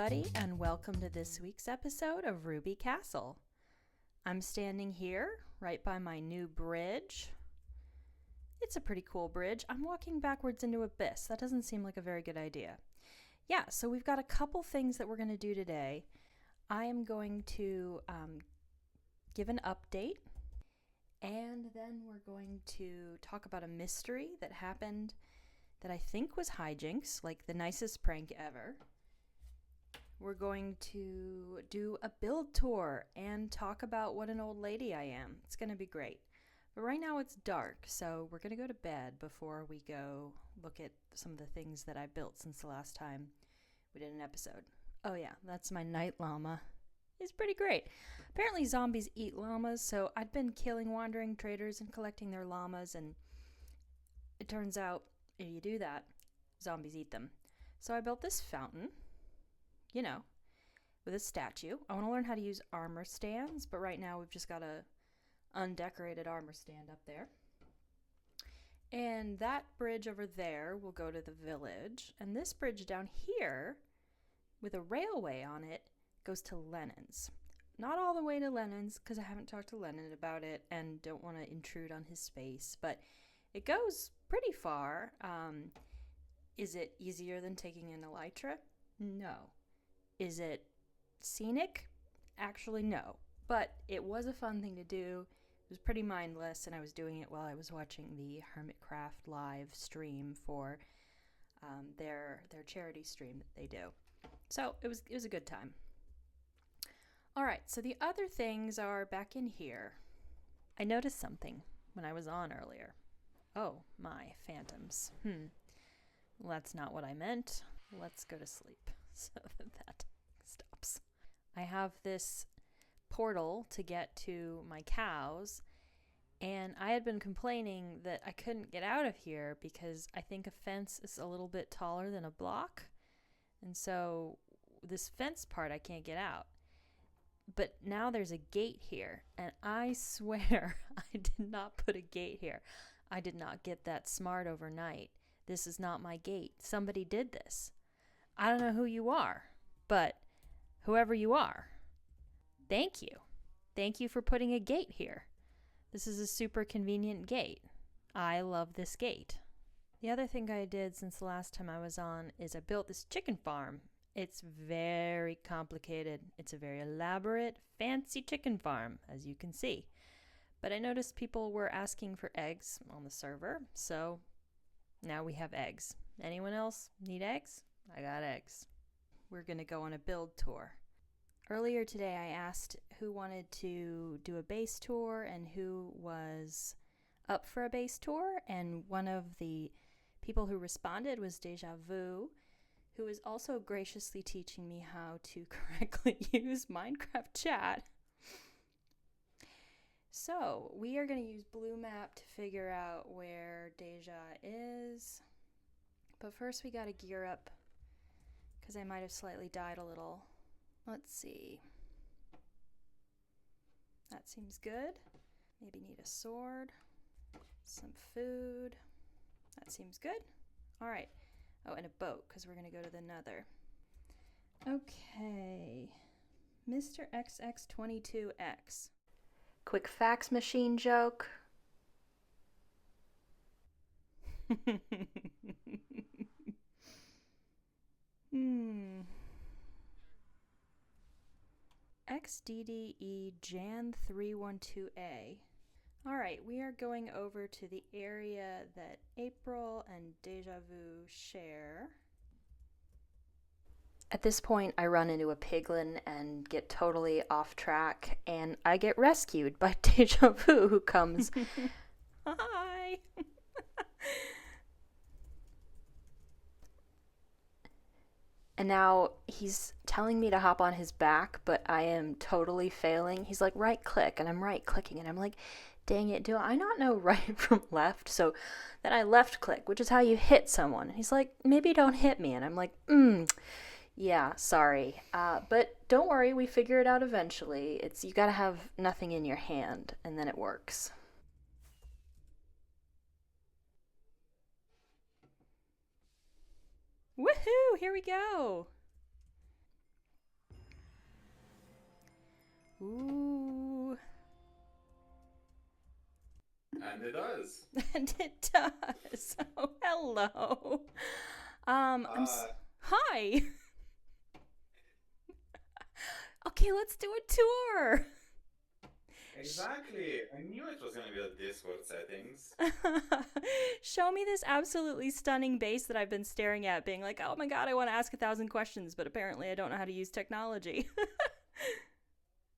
everybody, and welcome to this week's episode of Ruby Castle. I'm standing here, right by my new bridge. It's a pretty cool bridge. I'm walking backwards into abyss. That doesn't seem like a very good idea. Yeah, so we've got a couple things that we're going to do today. I am going to give an update, and then we're going to talk about a mystery that happened that I think was hijinks, like the nicest prank ever. We're going to do a build tour and talk about what an old lady I am. It's going to be great. But right now it's dark, so we're going to go to bed before we go look at some of the things that I built since the last time we did an episode. Oh yeah, that's my night llama. It's pretty great. Apparently zombies eat llamas, so I'd been killing wandering traders and collecting their llamas, and it turns out if you do that, zombies eat them. So I built this fountain. With a statue. I want to learn how to use armor stands, but right now we've just got a undecorated armor stand up there. And that bridge over there will go to the village, and this bridge down here with a railway on it goes to Lennon's. Not all the way to Lennon's, because I haven't talked to Lennon about it and don't want to intrude on his space, but it goes pretty far. Is it easier than taking an elytra? No. Is it scenic? Actually, no. But it was a fun thing to do. It was pretty mindless, and I was doing it while I was watching the Hermitcraft live stream for their charity stream that they do. So it was a good time. All right, so the other things are back in here. I noticed something when I was on earlier. Oh, my phantoms. Well, that's not what I meant. Let's go to sleep so that stops. I have this portal to get to my cows, and I had been complaining that I couldn't get out of here because I think a fence is a little bit taller than a block, and so this fence part I can't get out. But now there's a gate here, and I swear I did not put a gate here. I did not get that smart overnight. This is not my gate. Somebody did this. I don't know who you are, but whoever you are, thank you. Thank you for putting a gate here. This is a super convenient gate. I love this gate. The other thing I did since the last time I was on is I built this chicken farm. It's very complicated. It's a very elaborate, fancy chicken farm, as you can see. But I noticed people were asking for eggs on the server, so now we have eggs. Anyone else need eggs? I got eggs. We're going to go on a build tour. Earlier today I asked who wanted to do a base tour and who was up for a base tour, and one of the people who responded was Dejavu, who is also graciously teaching me how to correctly use Minecraft chat. So we are going to use Blue Map to figure out where Deja is. But first we got to gear up, because I might have slightly died a little. Let's see. That seems good. Maybe need a sword. Some food. That seems good. All right. Oh, and a boat, because we're going to go to the Nether. Okay. Mr. XX22X. Quick fax machine joke. XDDE Jan 312A. Alright, we are going over to the area that April and Dejavu share. At this point, I run into a piglin and get totally off track, and I get rescued by Dejavu, who comes. Hi! And now he's telling me to hop on his back, but I am totally failing. He's like, right click, and I'm right clicking, and I'm like, dang it, do I not know right from left? So then I left click, which is how you hit someone. And he's like, maybe don't hit me. And I'm like, yeah, sorry. But don't worry, we figure it out eventually. You gotta have nothing in your hand, and then it works. Woohoo! Here we go! Ooh. And it does. And it does. Oh, hello. Uh, Hi. Okay, let's do a tour. exactly. I knew it was gonna be the Discord settings. Show me this absolutely stunning base that I've been staring at, being like, oh my god, I want to ask 1,000 questions, but apparently I don't know how to use technology.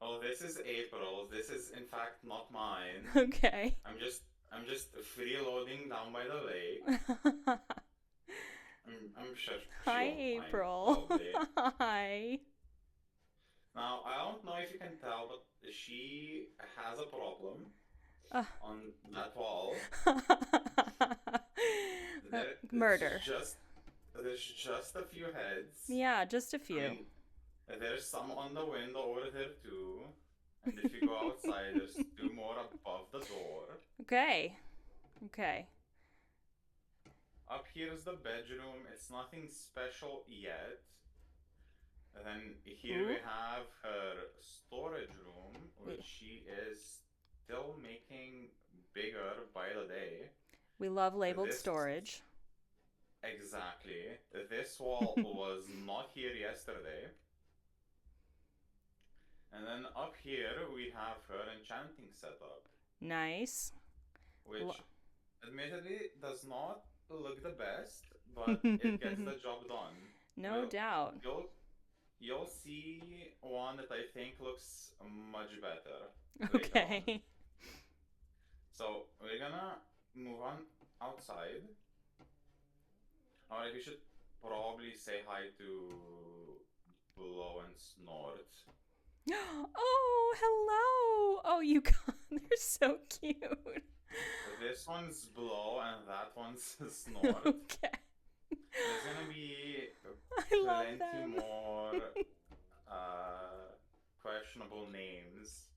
Oh, this is April's. This is in fact not mine. Okay. I'm just I'm just freeloading down by the lake. I'm sure she Hi, won't mind, April. probably. Hi. Now, I don't know if you can tell, but she has a problem Uh, on that wall. There, Murder. there's just a few heads. Yeah, just a I few. mean, there's some on the window over there too. And if you go outside, there's two more above the door. Okay. Okay. Up here is the bedroom. It's nothing special yet. And then here Ooh. we have her storage room, We, which she is still making bigger by the day. we love labeled This storage. exactly. This wall was not here yesterday. And then up here we have her enchanting setup, Nice. which admittedly does not look the best, but it gets the job done. No We'll, doubt. you'll see one that I think looks much better later on. Okay. So we're gonna move on outside. Alright, we should probably say hi to Blow and Snort. Oh, hello. Oh, you guys, they're so cute. This one's Blow and that one's Snort. Okay. There's gonna be I love plenty them. more questionable names.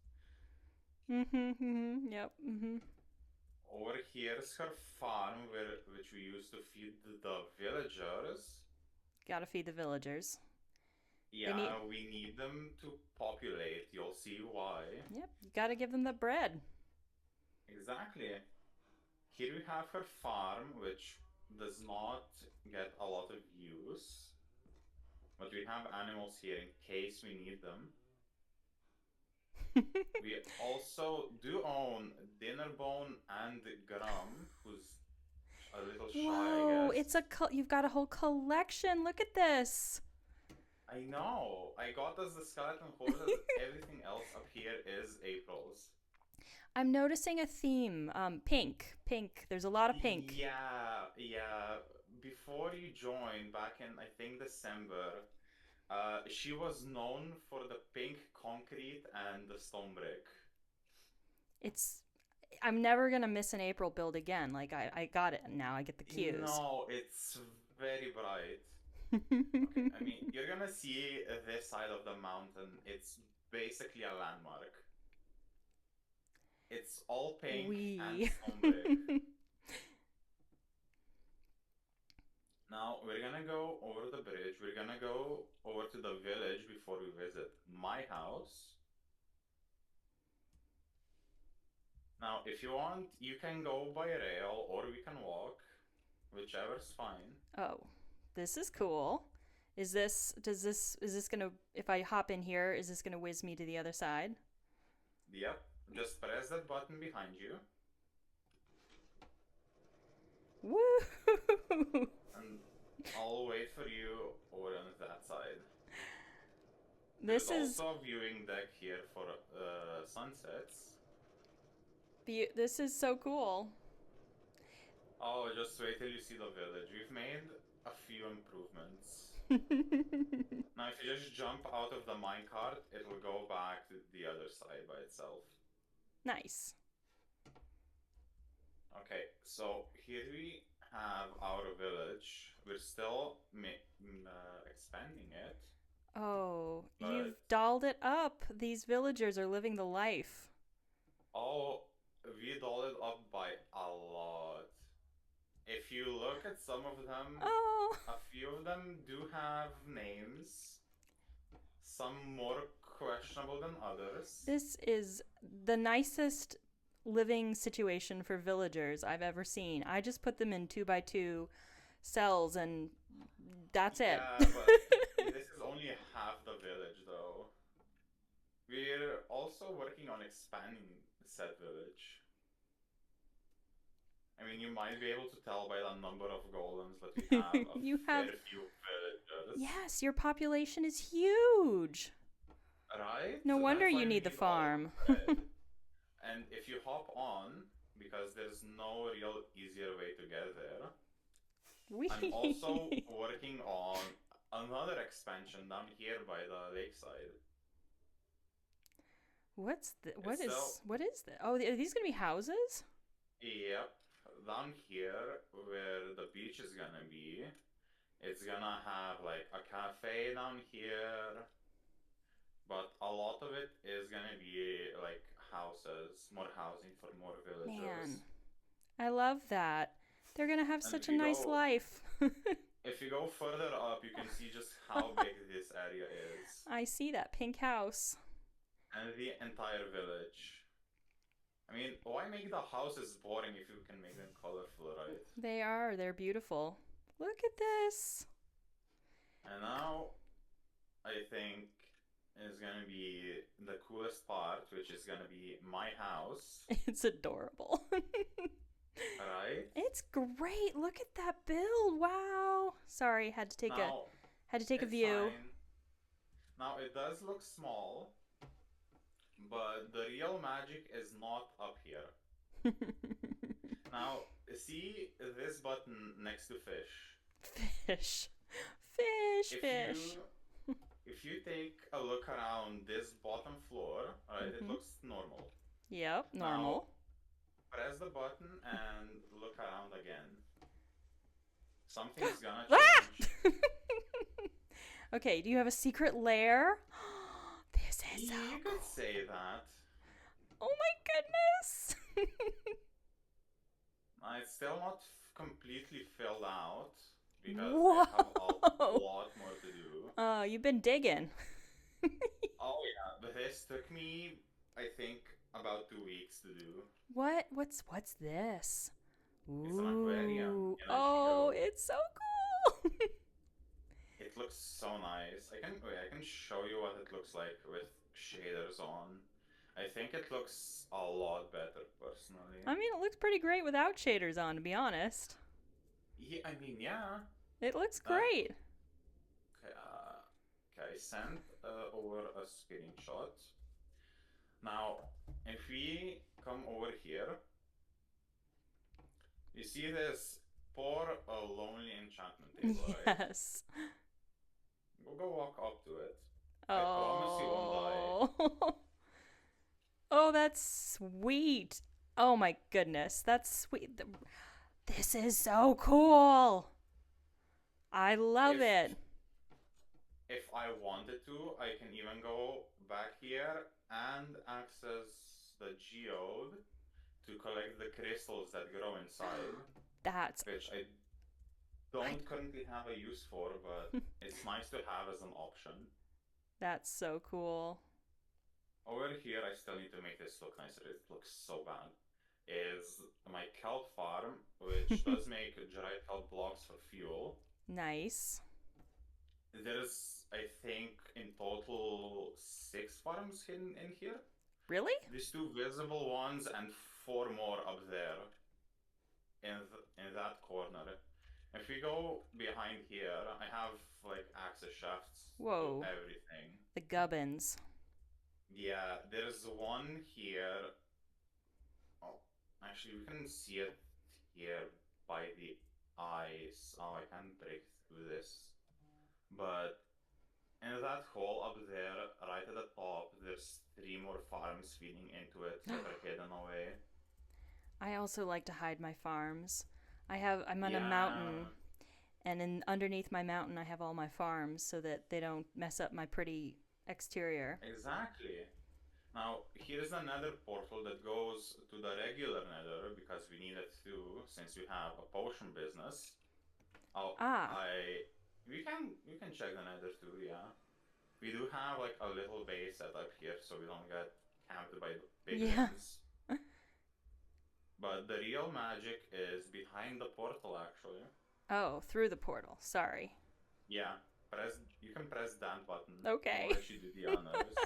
Yep. Over here's her farm, which we used to feed the villagers. Gotta feed the villagers. Yeah, we need them to populate. You'll see why. Yep. You gotta give them the bread. Exactly. Here we have her farm, which does not get a lot of use. But we have animals here in case we need them. We also do own Dinnerbone and Grum, who's a little shy, Whoa! I guess. You've got a whole collection. Look at this. I know. I got us the skeleton horses. Everything else up here is April's. I'm noticing a theme. Pink. Pink. There's a lot of pink. Yeah. Before you joined, back in I think December, she was known for the pink concrete and the stone brick. I'm never gonna miss an April build again. Like I got it now. I get the cues. No, it's very bright. Okay, I mean, you're gonna see this side of the mountain. It's basically a landmark. It's all pink and stone brick. Now, we're gonna go over the bridge. We're gonna go over to the village before we visit my house. Now, if you want, you can go by rail or we can walk. Whichever's fine. Oh, this is cool. Is this gonna, if I hop in here, is this gonna whiz me to the other side? Yep. Just press that button behind you. Woo! And I'll wait for you over on that side. There's also a viewing deck here for sunsets. This is so cool. Oh, just wait till you see the village. We've made a few improvements. Now, if you just jump out of the minecart, it will go back to the other side by itself. Nice. Okay, so here we have our village. We're still expanding it. Oh, you've dolled it up. These villagers are living the life. Oh, we dolled it up by a lot. If you look at some of them, a few of them do have names. Some more questionable than others. This is the nicest living situation for villagers I've ever seen. I just put them in 2x2 cells and that's it. Yeah, but this is only half the village, though. We're also working on expanding said village. I mean, you might be able to tell by the number of golems that we have a You have. fair few villagers. Yes, your population is huge. Right? No wonder That's why you we need the all of farm. bread. And if you hop on, because there's no real easier way to get there, I'm also working on another expansion down here by the lakeside. What is So, this? Oh, are these gonna be houses? yep, down here where the beach is gonna be, it's gonna have like a cafe down here, but a lot of it is gonna be like houses, more housing for more villagers. Man, I love that. They're gonna have And such if a you nice go- life. If you go further up, you can see just how big this area is. I see that pink house. And the entire village. I mean, why make the houses boring if you can make them colorful, right? They are. They're beautiful. Look at this. And now, I think is gonna be the coolest part, which is gonna be my house, It's adorable. right? It's great. Look at that build. Wow. Sorry, had to take Now, a it's view. fine. Now, it does look small, but the real magic is not up here. Now, see this button next to fish. Fish. Fish, fish. If you take a look around this bottom floor, right, it Mhm. looks normal. Yep, normal. Press the button and look around again. Something's gonna Ah! change. Okay, do you have a secret lair? This is so You cool. could say that. Oh my goodness. It's still not completely filled out because I Whoa. have a lot more to do. You've been digging. Oh yeah, but this took me, I think, about 2 weeks to do. What's this? It's an aquarium Ooh. in a Oh, geode. it's so cool. It looks so nice. I can show you what it looks like with shaders on. I think it looks a lot better, personally. I mean, it looks pretty great without shaders on, to be honest. Yeah, I mean, yeah. It looks great. Okay, I sent over a screenshot. Now, if we come over here, you see this poor, lonely enchantment table, right? Yes. We'll go walk up to it. I promise you won't Oh. Oh, that's sweet. Oh my goodness, that's sweet. This is so cool. I love it. If I wanted to, I can even go back here and access the geode to collect the crystals that grow inside. That's Which I don't currently have a use for, but it's nice to have as an option. That's so cool. Over here, I still need to make this look nicer. It looks so bad. Is my kelp farm, which does make dried kelp blocks for fuel. Nice. There's, I think, in total 6 farms hidden in here. Really? These 2 visible ones and 4 more up there in that corner. If we go behind here, I have like access shafts Whoa. to everything. The gubbins. Yeah, there's one here. Oh, actually, we can see it here by the eyes. Oh, I can't break through this. But in that hole up there, right at the top, there's 3 more farms feeding into it that are hidden away. I also like to hide my farms. I'm on a mountain, and underneath my mountain I have all my farms so that they don't mess up my pretty exterior. Exactly. Now, here's another portal that goes to the regular nether because we need it too, since we have a potion business. Oh, Ah. we can check the nether too, yeah. We do have like a little base set up here so we don't get camped by Yeah. piglins. But the real magic is behind the portal, actually. Oh, through the portal. Sorry. Yeah, you can press that button. I'll Okay. let you do the honors.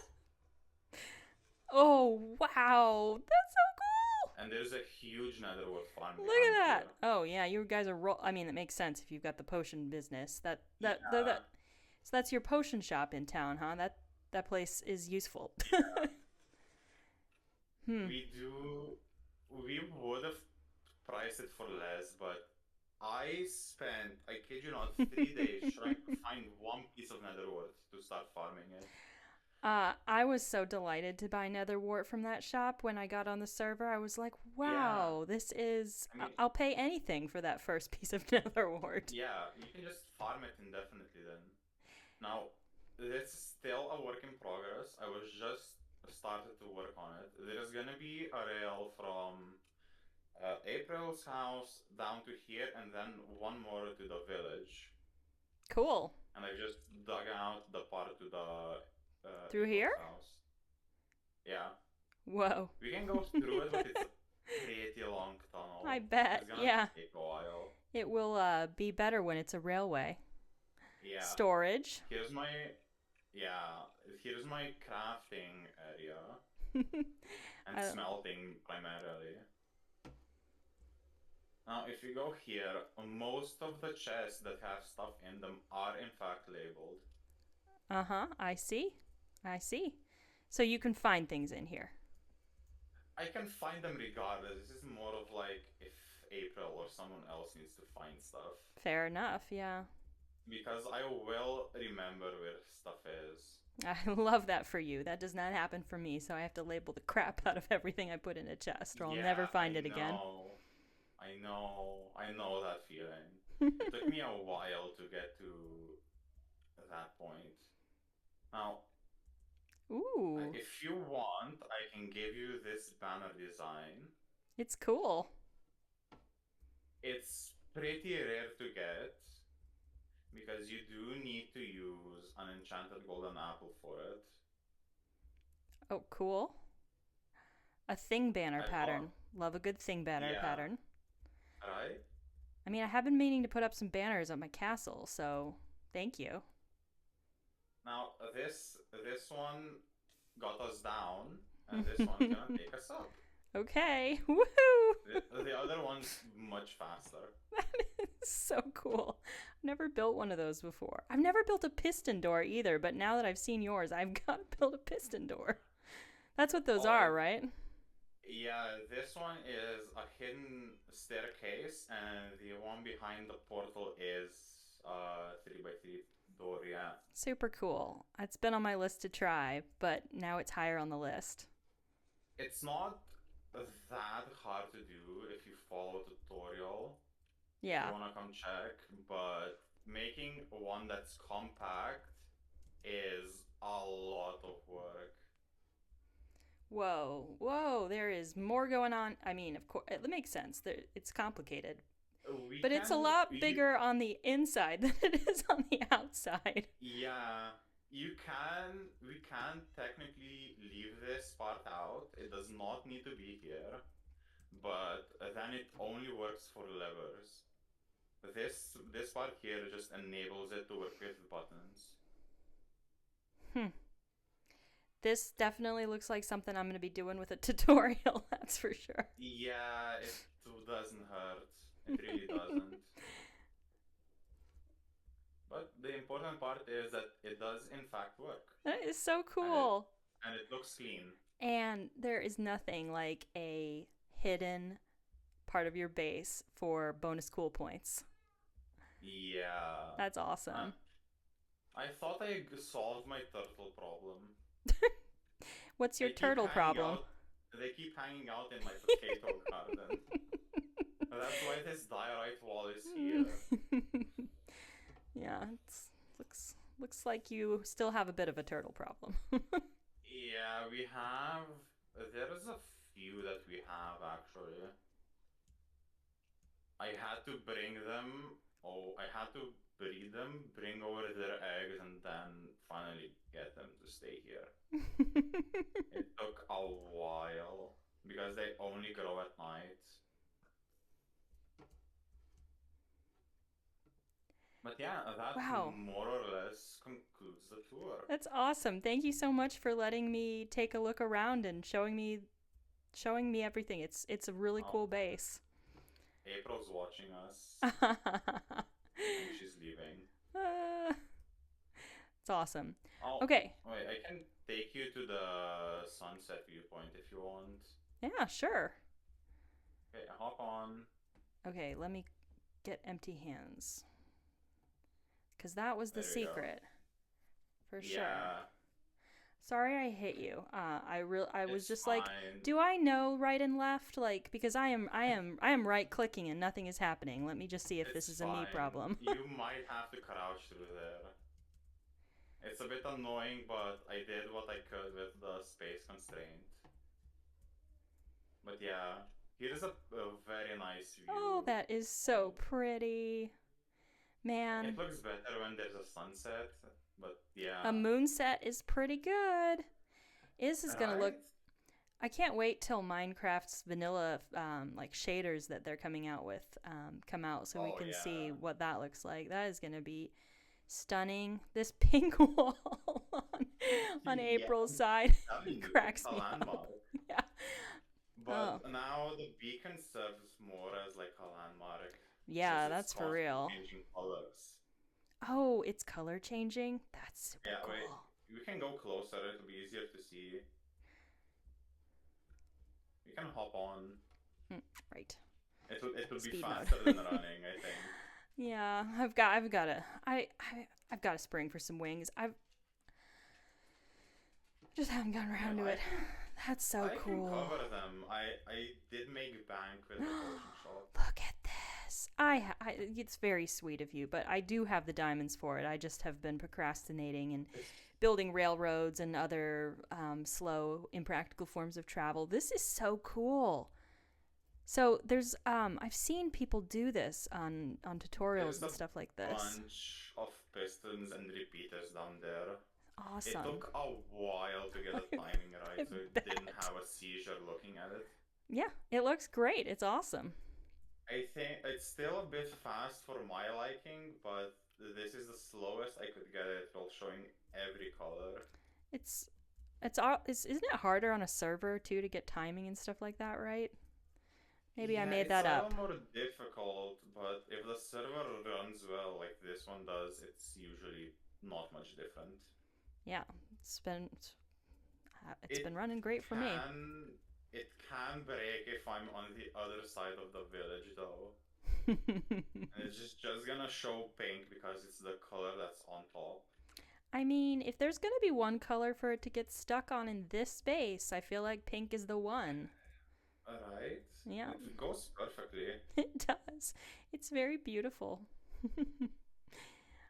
Oh, wow. That's so cool. And there's a huge netherworld farm Look behind at that. here. Oh, yeah, you guys are I mean, it makes sense if you've got the potion business. Yeah, So that's your potion shop in town, huh? That place is useful. yeah. Hmm. We would have priced it for less, but I kid you not, 3 days trying to find one piece of netherworld to start farming it. I was so delighted to buy Netherwart from that shop when I got on the server. I was like, Yeah, wow, this is. I mean, I'll pay anything for that first piece of Netherwart. yeah, you can just farm it indefinitely then. Now, it's still a work in progress. I was just started to work on it. There's gonna be a rail from April's house down to here, and then one more to the village. Cool. And I just dug out the part to the Through here? April's house. Yeah, Whoa. we can go through it, but it's a pretty long tunnel. I bet. It's gonna Yeah. take a while. It will be better when it's a railway. Yeah. Storage. Here's my here's my crafting area and smelting primarily. Now, if you go here, most of the chests that have stuff in them are in fact labeled. Uh-huh. I see. So you can find things in here. I can find them regardless. This is more of like if April or someone else needs to find stuff. Fair enough, yeah. Because I will remember where stuff is. I love that for you. That does not happen for me, so I have to label the crap out of everything I put in a chest, or I'll never find it again. I know that feeling. It took me a while to get to that point. Now, ooh, if you want, I can give you this banner design. it's cool. It's pretty rare to get because you do need to use an enchanted golden apple for it. Oh, cool. A thing banner pattern. Love a good thing banner pattern. Right? I mean, I have been meaning to put up some banners on my castle, so thank you. Now, this one got us down, and this one's gonna take us up. Okay, woohoo! The other one's much faster. That is so cool. I've never built one of those before. I've never built a piston door either, but now that I've seen yours, I've got to build a piston door. That's what those are, right? Yeah, this one is a hidden staircase, and the one behind the portal is 3x3 door, yeah. Super cool. It's been on my list to try, but now it's higher on the list. It's not that hard to do if you follow the tutorial. Yeah. If you want to come check, but making one that's compact is a lot of work. Whoa, there is more going on. I mean, of course, it makes sense. It's complicated. But it's a lot bigger on the inside than it is on the outside. Yeah, we can technically leave this part out. It does not need to be here, but then it only works for levers. This part here just enables it to work with buttons. This definitely looks like something I'm going to be doing with a tutorial, that's for sure. Yeah, it doesn't hurt. It really doesn't. But the important part is that it does in fact work. That is so cool. And it looks clean. And there is nothing like a hidden part of your base for bonus cool points. Yeah. That's awesome. I thought I solved my turtle problem. What's your turtle problem? They keep hanging out in my potato garden. That's why this diorite wall is here. Yeah, looks like you still have a bit of a turtle problem. Yeah, there's a few that we have actually. I had to bring them. I had to breed them, bring over their eggs, and then finally get them to stay here. It took a while because they only grow at night. But yeah, that Wow. more or less concludes the tour. That's awesome. Thank you so much for letting me take a look around and showing me everything. It's a really Oh, cool base. April's watching us. uh, I think she's leaving. it's awesome. Oh, Okay. wait, I can take you to the sunset viewpoint if you want. Yeah, sure. Okay, hop on. Okay, let me get empty hands. Because that was the secret. For sure. Yeah. Sorry I hit you. I was just fine. like, do I know right and left? Like, because I am right clicking and nothing is happening. Let me just see if this is fine. a me problem. You might have to crouch through there. It's a bit annoying, but I did what I could with the space constraint. But yeah, here's a very nice view. Oh, that is so pretty. Man. It looks better when there's a sunset, but yeah. A moonset is pretty good. This is gonna look. I can't wait till Minecraft's vanilla like shaders that they're coming out with come out so we can see what that looks like. That is gonna be stunning. This pink wall on April's side cracks me up. Yeah. But now the beacon serves more as like a landmark. Yeah, that's for real. Changing colors. Oh, it's color changing? That's super cool. Wait, we can go closer. It'll be easier to see. We can hop on. Right. It will be faster than running, I think. Yeah, I've got a spring for some wings. I've just haven't gotten around to it. That's so cool. I can cover them. I did make bank with the potion shop. Look at this. It's very sweet of you, but I do have the diamonds for it. I just have been procrastinating and building railroads and other slow, impractical forms of travel. This is so cool. So there's I've seen people do this on tutorials and stuff like this. Bunch of pistons and repeaters down there. Awesome. It took a while to get the timing right, so it didn't have a seizure looking at it. Yeah, it looks great. It's awesome. I think it's still a bit fast for my liking, but this is the slowest I could get it while showing every color. Isn't it harder on a server too to get timing and stuff like that, right? Maybe I made that up. It's a little more difficult, but if the server runs well like this one does, it's usually not much different. Yeah, it's been running great for me. It can break if I'm on the other side of the village, though. And it's just gonna show pink because it's the color that's on top. I mean, if there's gonna be one color for it to get stuck on in this space, I feel like pink is the one. Alright. Yeah. It goes perfectly. It does. It's very beautiful.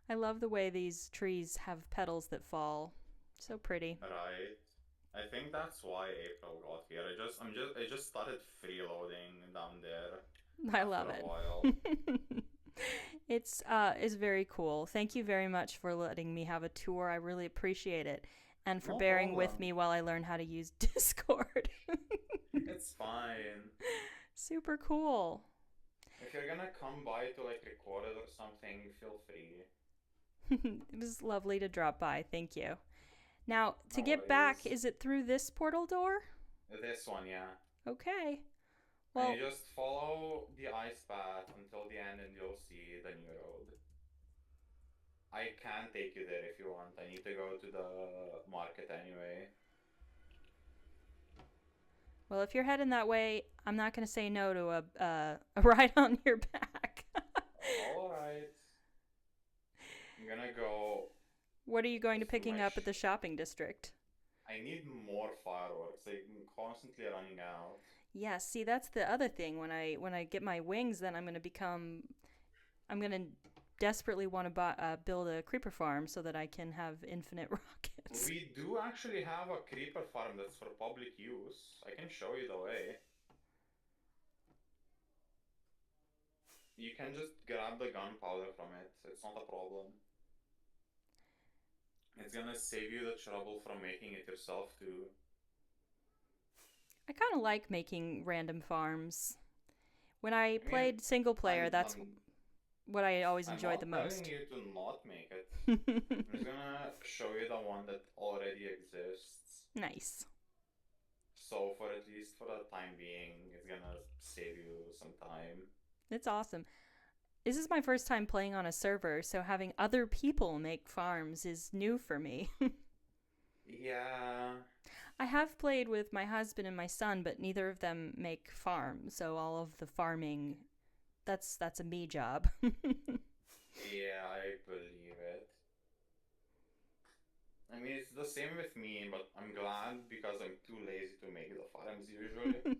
I love the way these trees have petals that fall. So pretty. Right. I think that's why April got here. I just started freeloading down there. I love it. It's very cool. Thank you very much for letting me have a tour. I really appreciate it. And for bearing with me while I learn how to use Discord. It's fine. Super cool. If you're gonna come by to like record it or something, feel free. It was lovely to drop by. Thank you. Now, to get back, is it through this portal door? This one, yeah. Okay. Well, and you just follow the ice path until the end and you'll see the new road. I can take you there if you want. I need to go to the market anyway. Well, if you're heading that way, I'm not going to say no to a ride on your back. Alright. I'm gonna go... What are you going to picking up at the shopping district? I need more fireworks. I'm constantly running out. Yeah, see, that's the other thing. When I get my wings, then I'm gonna desperately want to build a creeper farm so that I can have infinite rockets. We do actually have a creeper farm that's for public use. I can show you the way. You can just grab the gunpowder from it. It's not a problem. It's gonna save you the trouble from making it yourself too. I kind of like making random farms. When I I mean, played single player, that's I'm what I always I'm enjoyed the not telling most. you to not make it. I'm just gonna show you the one that already exists. Nice. So for at least for the time being, it's gonna save you some time. It's awesome. This is my first time playing on a server, so having other people make farms is new for me. Yeah. I have played with my husband and my son, but neither of them make farms, so all of the farming, that's a me job. Yeah, I believe it. I mean, it's the same with me, but I'm glad because I'm too lazy to make the farms usually.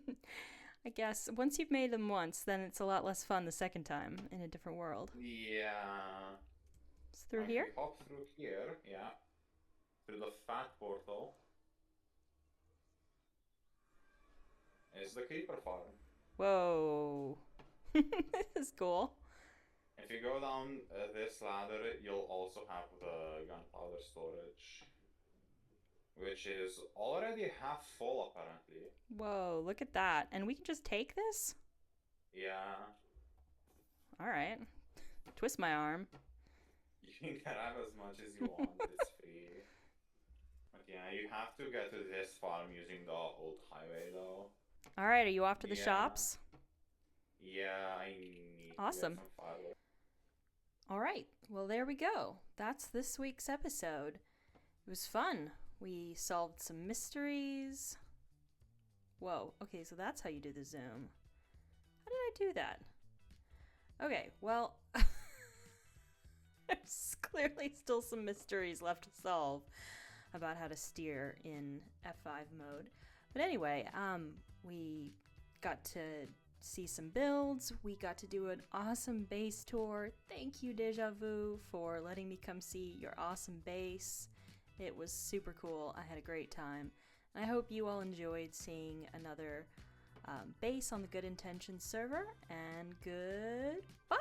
I guess once you've made them once, then it's a lot less fun the second time in a different world. Yeah. It's through If here? we hop through here, yeah, through the fat portal, is the creeper farm. Whoa. This is cool. If you go down this ladder, you'll also have the gunpowder storage, which is already half full apparently. Whoa, look at that. And we can just take this? Yeah, All right. Twist my arm. you can grab as much as you want, it's free. But yeah, you have to get to this farm using the old highway though. All right, are you off to the Yeah. shops? Yeah, I need Awesome. to get some firewood. All right. Well, there we go. That's this week's episode. It was fun. We solved some mysteries. Whoa. Okay, so that's how you do the zoom. How did I do that? Okay, well, there's clearly still some mysteries left to solve about how to steer in F5 mode. But anyway, we got to see some builds. We got to do an awesome base tour. Thank you, Dejavu, for letting me come see your awesome base. It was super cool. I had a great time. I hope you all enjoyed seeing another base on the Good Intentions server. And goodbye!